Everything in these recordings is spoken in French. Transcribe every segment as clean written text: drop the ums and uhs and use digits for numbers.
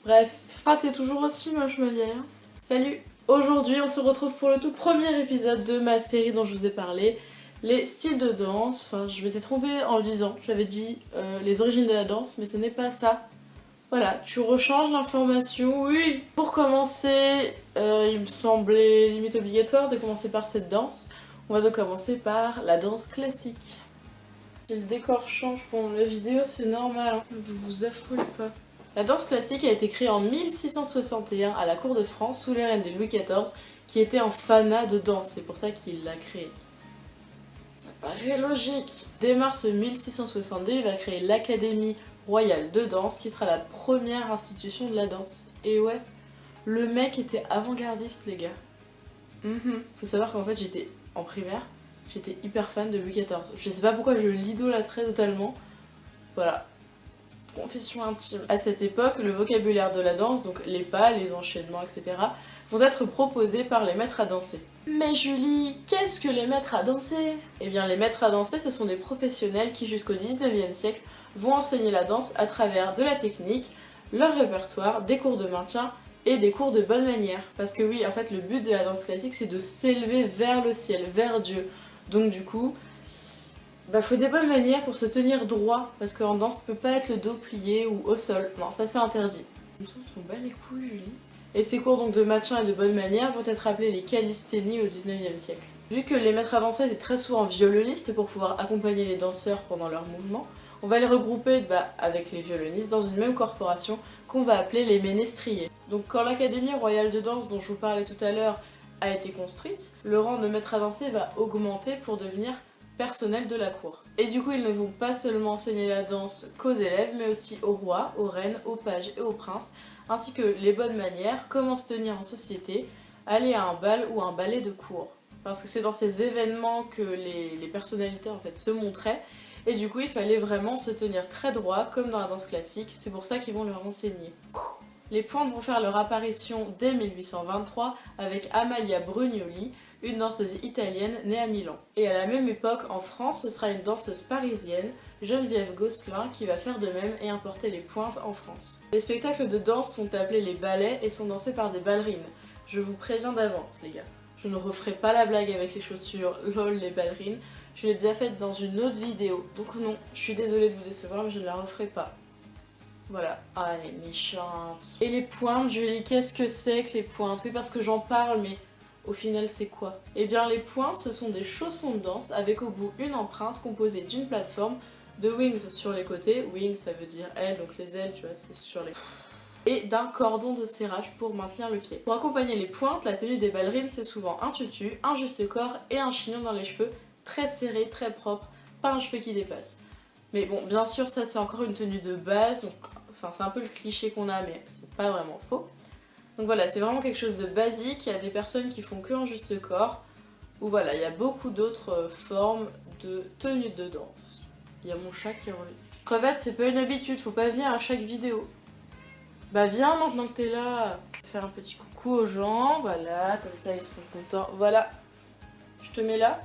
Bref, ah t'es toujours aussi moche ma vieille. Hein. Salut. Aujourd'hui on se retrouve pour le tout premier épisode de ma série dont je vous ai parlé, les styles de danse. Enfin je m'étais trompée en le disant, j'avais dit les origines de la danse mais ce n'est pas ça. Voilà, tu rechanges l'information, oui. Pour commencer, il me semblait limite obligatoire de commencer par cette danse. On va donc commencer par la danse classique. Si le décor change pendant la vidéo, c'est normal, hein. Vous vous affolez pas. La danse classique a été créée en 1661 à la cour de France sous les règnes de Louis XIV, qui était un fanat de danse, c'est pour ça qu'il l'a créée. Ça paraît logique. Dès mars 1662, il va créer l'Académie royale de danse, qui sera la première institution de la danse. Et ouais, le mec était avant-gardiste, les gars. Faut savoir qu'en fait, j'étais en primaire, j'étais hyper fan de Louis XIV. Je sais pas pourquoi je l'idolâtrais totalement. Voilà. Confession intime. À cette époque, le vocabulaire de la danse, donc les pas, les enchaînements, etc., vont être proposés par les maîtres à danser. Mais Julie, qu'est-ce que les maîtres à danser? Eh bien, les maîtres à danser, ce sont des professionnels qui, jusqu'au 19e siècle, vont enseigner la danse à travers de la technique, leur répertoire, des cours de maintien et des cours de bonne manière. Parce que oui, en fait, le but de la danse classique, c'est de s'élever vers le ciel, vers Dieu. Donc du coup, faut des bonnes manières pour se tenir droit, parce qu'en danse, tu peux pas être le dos plié ou au sol. Non, ça c'est interdit. Ils sont bas les couilles, Julie. Et ces cours donc de maintien et de bonne manière vont être appelés les calisthénies au 19e siècle. Vu que les maîtres à danser étaient très souvent violonistes pour pouvoir accompagner les danseurs pendant leurs mouvements, on va les regrouper avec les violonistes dans une même corporation qu'on va appeler les ménestriers. Donc quand l'Académie royale de danse dont je vous parlais tout à l'heure a été construite, le rang de maître à danser va augmenter pour devenir personnel de la cour. Et du coup, ils ne vont pas seulement enseigner la danse qu'aux élèves, mais aussi aux rois, aux reines, aux pages et aux princes, ainsi que les bonnes manières, comment se tenir en société, aller à un bal ou un ballet de cour. Parce que c'est dans ces événements que les personnalités en fait se montraient, et du coup il fallait vraiment se tenir très droit comme dans la danse classique, c'est pour ça qu'ils vont leur enseigner. Les pointes vont faire leur apparition dès 1823 avec Amalia Brugnoli, une danseuse italienne née à Milan. Et à la même époque, en France, ce sera une danseuse parisienne, Geneviève Gosselin, qui va faire de même et importer les pointes en France. Les spectacles de danse sont appelés les ballets et sont dansés par des ballerines. Je vous préviens d'avance, les gars. Je ne referai pas la blague avec les chaussures, lol, les ballerines. Je l'ai déjà faite dans une autre vidéo, donc non, je suis désolée de vous décevoir, mais je ne la referai pas. Voilà. Ah, elle est méchante. Et les pointes, Julie, qu'est-ce que c'est que les pointes? Oui, parce que j'en parle, mais au final, c'est quoi? Eh bien, les pointes, ce sont des chaussons de danse avec au bout une empreinte composée d'une plateforme, de wings sur les côtés. Wings, ça veut dire ailes, donc les ailes, tu vois, c'est sur les... Et d'un cordon de serrage pour maintenir le pied. Pour accompagner les pointes, la tenue des ballerines, c'est souvent un tutu, un juste-corps et un chignon dans les cheveux, très serré, très propre, pas un cheveu qui dépasse. Mais bon, bien sûr, ça c'est encore une tenue de base, donc enfin c'est un peu le cliché qu'on a, mais c'est pas vraiment faux. Donc voilà, c'est vraiment quelque chose de basique, il y a des personnes qui font que en juste corps, ou voilà, il y a beaucoup d'autres formes de tenues de danse. Il y a mon chat qui revient. Crevette, c'est pas une habitude, faut pas venir à chaque vidéo. Bah viens maintenant que t'es là, faire un petit coucou aux gens, voilà, comme ça ils seront contents. Voilà, je te mets là.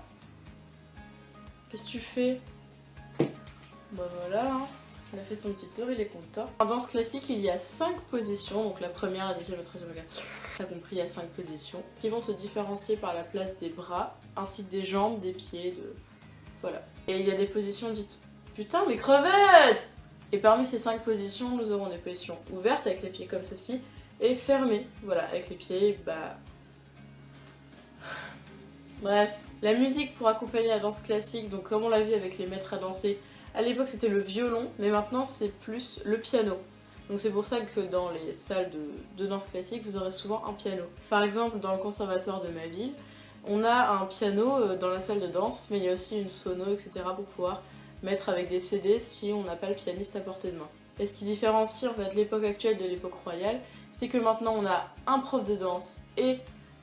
Qu'est-ce que tu fais? Bah voilà, hein. Il a fait son petit tour, il est content. En danse classique, il y a 5 positions, donc la première, la deuxième, la troisième, la quatrième. T'as compris, il y a 5 positions, qui vont se différencier par la place des bras, ainsi que des jambes, des pieds, de... Voilà. Et il y a des positions dites... Putain, mais crevette! Et parmi ces 5 positions, nous aurons des positions ouvertes, avec les pieds comme ceci, et fermées, voilà, avec les pieds, Bref. La musique pour accompagner la danse classique, donc comme on l'a vu avec les maîtres à danser, à l'époque c'était le violon, mais maintenant c'est plus le piano. Donc c'est pour ça que dans les salles de danse classique, vous aurez souvent un piano. Par exemple, dans le conservatoire de ma ville, on a un piano dans la salle de danse, mais il y a aussi une sono, etc. pour pouvoir mettre avec des CD si on n'a pas le pianiste à portée de main. Et ce qui différencie en fait l'époque actuelle de l'époque royale, c'est que maintenant on a un prof de danse et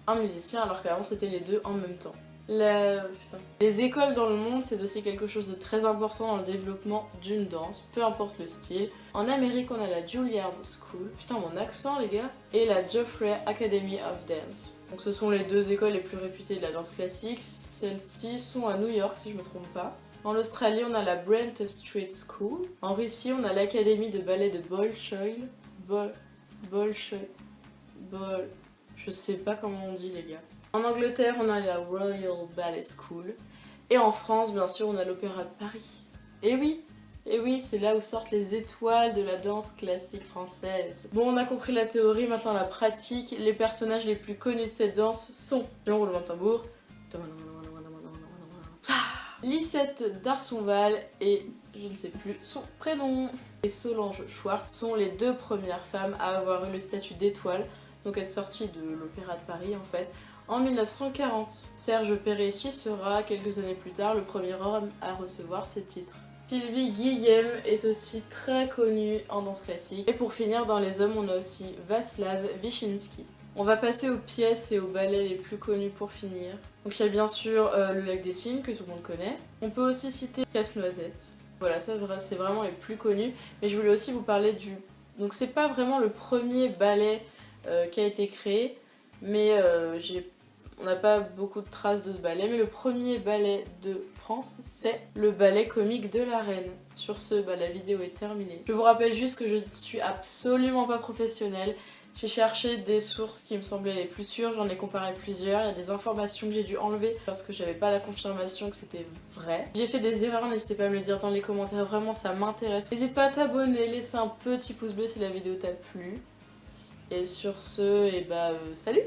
un musicien, alors qu'avant c'était les deux en même temps. Les écoles dans le monde, c'est aussi quelque chose de très important dans le développement d'une danse, peu importe le style. En Amérique, on a la Juilliard School, putain mon accent les gars, et la Joffrey Academy of Dance. Donc ce sont les deux écoles les plus réputées de la danse classique, celles-ci sont à New York si je me trompe pas. En Australie, on a la Brent Street School. En Russie, on a l'Académie de ballet de Bolchoï. Je sais pas comment on dit les gars. En Angleterre, on a la Royal Ballet School. Et en France, bien sûr, on a l'Opéra de Paris. Et oui, c'est là où sortent les étoiles de la danse classique française. Bon, on a compris la théorie, maintenant la pratique. Les personnages les plus connus de cette danse sont... roulement de tambour. Lisette d'Arsonval et je ne sais plus son prénom. Et Solange Schwartz sont les deux premières femmes à avoir eu le statut d'étoile. Donc elle est sortie de l'Opéra de Paris en fait, en 1940. Serge Peretti sera quelques années plus tard le premier homme à recevoir ce titre. Sylvie Guillem est aussi très connue en danse classique. Et pour finir, dans les hommes, on a aussi Václav Vichinsky. On va passer aux pièces et aux ballets les plus connus pour finir. Donc il y a bien sûr le Lac des Cygnes que tout le monde connaît. On peut aussi citer Casse-Noisette. Voilà, ça c'est vraiment les plus connus. Mais je voulais aussi vous parler du... Donc c'est pas vraiment le premier ballet qui a été créé, mais on n'a pas beaucoup de traces de ce ballet, mais le premier ballet de France, c'est le ballet comique de la Reine. Sur ce, la vidéo est terminée. Je vous rappelle juste que je ne suis absolument pas professionnelle. J'ai cherché des sources qui me semblaient les plus sûres, j'en ai comparé plusieurs, il y a des informations que j'ai dû enlever parce que j'avais pas la confirmation que c'était vrai. J'ai fait des erreurs, n'hésitez pas à me le dire dans les commentaires, vraiment ça m'intéresse. N'hésite pas à t'abonner, laisser un petit pouce bleu si la vidéo t'a plu. Et sur ce, salut!